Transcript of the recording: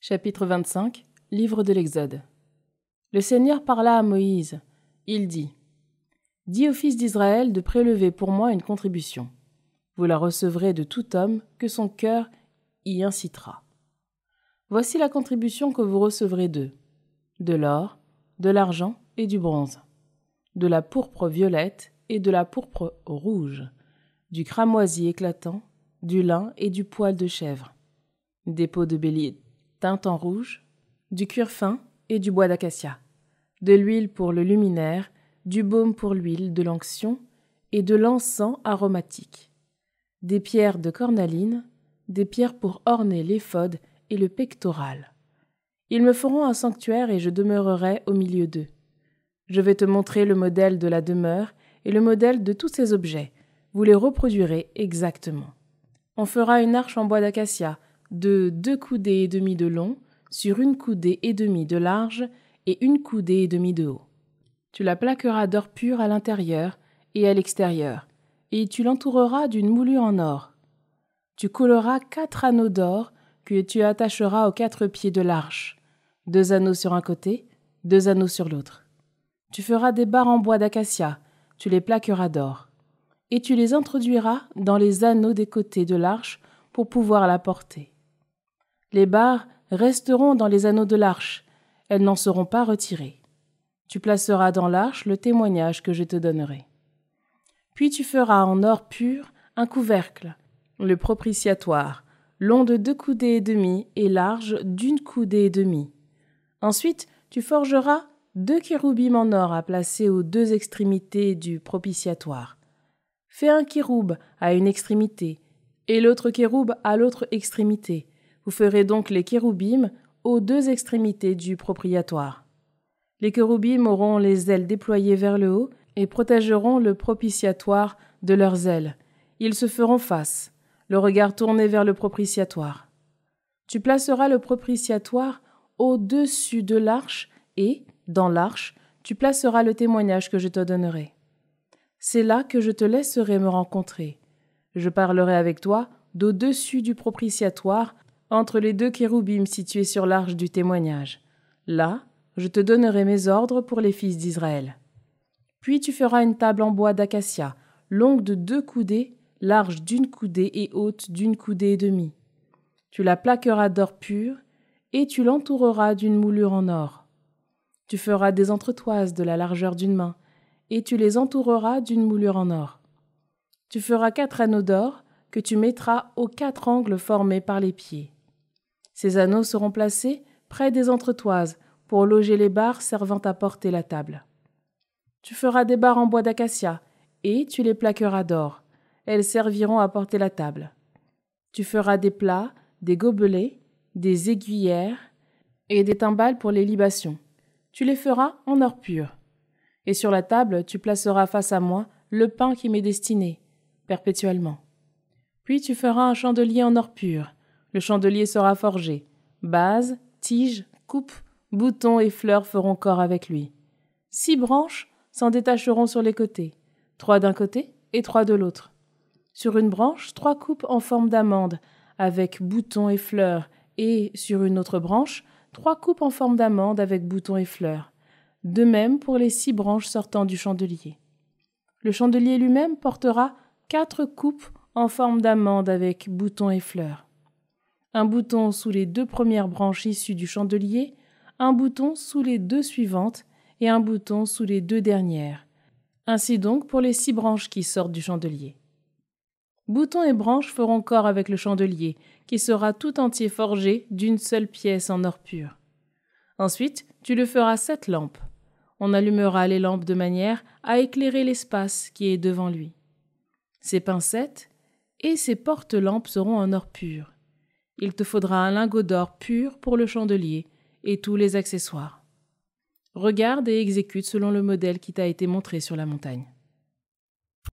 Chapitre 25, Livre de l'Exode. Le Seigneur parla à Moïse. Il dit : Dis aux fils d'Israël de prélever pour moi une contribution. Vous la recevrez de tout homme que son cœur y incitera. Voici la contribution que vous recevrez d'eux : de l'or, de l'argent et du bronze, de la pourpre violette et de la pourpre rouge, du cramoisi éclatant, du lin et du poil de chèvre, des peaux de bélier teintes en rouge, du cuir fin et du bois d'acacia, de l'huile pour le luminaire, du baume pour l'huile de l'onction et de l'encens aromatique, des pierres de cornaline, des pierres pour orner l'éphod et le pectoral. Ils me feront un sanctuaire et je demeurerai au milieu d'eux. Je vais te montrer le modèle de la demeure et le modèle de tous ces objets. Vous les reproduirez exactement. On fera une arche en bois d'acacia de 2 coudées et demie de long, sur 1 coudée et demie de large et 1 coudée et demie de haut. Tu la plaqueras d'or pur à l'intérieur et à l'extérieur, et tu l'entoureras d'une moulure en or. Tu couleras 4 anneaux d'or que tu attacheras aux 4 pieds de l'arche, 2 anneaux sur un côté, 2 anneaux sur l'autre. Tu feras des barres en bois d'acacia, tu les plaqueras d'or, et tu les introduiras dans les anneaux des côtés de l'arche pour pouvoir la porter. Les barres resteront dans les anneaux de l'arche, elles n'en seront pas retirées. Tu placeras dans l'arche le témoignage que je te donnerai. Puis tu feras en or pur un couvercle, le propitiatoire, long de 2 coudées et demie et large d'1 coudée et demie. Ensuite, tu forgeras 2 kéroubim en or à placer aux 2 extrémités du propitiatoire. Fais un kéroub à une extrémité et l'autre kéroub à l'autre extrémité. Vous ferez donc les kéroubim aux 2 extrémités du propitiatoire. Les kéroubim auront les ailes déployées vers le haut et protégeront le propitiatoire de leurs ailes. Ils se feront face, le regard tourné vers le propitiatoire. Tu placeras le propitiatoire au-dessus de l'arche et, dans l'arche, tu placeras le témoignage que je te donnerai. C'est là que je te laisserai me rencontrer. Je parlerai avec toi d'au-dessus du propitiatoire, entre les 2 kéroubim situés sur l'arche du témoignage. Là, je te donnerai mes ordres pour les fils d'Israël. Puis tu feras une table en bois d'acacia, longue de 2 coudées, large d'1 coudée et haute d'1 coudée et demie. Tu la plaqueras d'or pur, et tu l'entoureras d'une moulure en or. Tu feras des entretoises de la largeur d'une main, et tu les entoureras d'une moulure en or. Tu feras 4 anneaux d'or que tu mettras aux 4 angles formés par les pieds. Ces anneaux seront placés près des entretoises pour loger les barres servant à porter la table. Tu feras des barres en bois d'acacia et tu les plaqueras d'or. Elles serviront à porter la table. Tu feras des plats, des gobelets, des aiguillères et des timbales pour les libations. Tu les feras en or pur. Et sur la table, tu placeras face à moi le pain qui m'est destiné, perpétuellement. Puis tu feras un chandelier en or pur. Le chandelier sera forgé. Base, tige, coupe, boutons et fleurs feront corps avec lui. 6 branches s'en détacheront sur les côtés, 3 d'un côté et 3 de l'autre. Sur une branche, 3 coupes en forme d'amande, avec boutons et fleurs, et sur une autre branche, 3 coupes en forme d'amande avec boutons et fleurs. De même pour les 6 branches sortant du chandelier. Le chandelier lui-même portera 4 coupes en forme d'amande avec boutons et fleurs. Un bouton sous les 2 premières branches issues du chandelier, un bouton sous les 2 suivantes et un bouton sous les 2 dernières. Ainsi donc pour les 6 branches qui sortent du chandelier. Boutons et branches feront corps avec le chandelier, qui sera tout entier forgé d'une seule pièce en or pur. Ensuite, tu le feras 7 lampes. On allumera les lampes de manière à éclairer l'espace qui est devant lui. Ses pincettes et ses porte-lampes seront en or pur. Il te faudra un lingot d'or pur pour le chandelier et tous les accessoires. Regarde et exécute selon le modèle qui t'a été montré sur la montagne.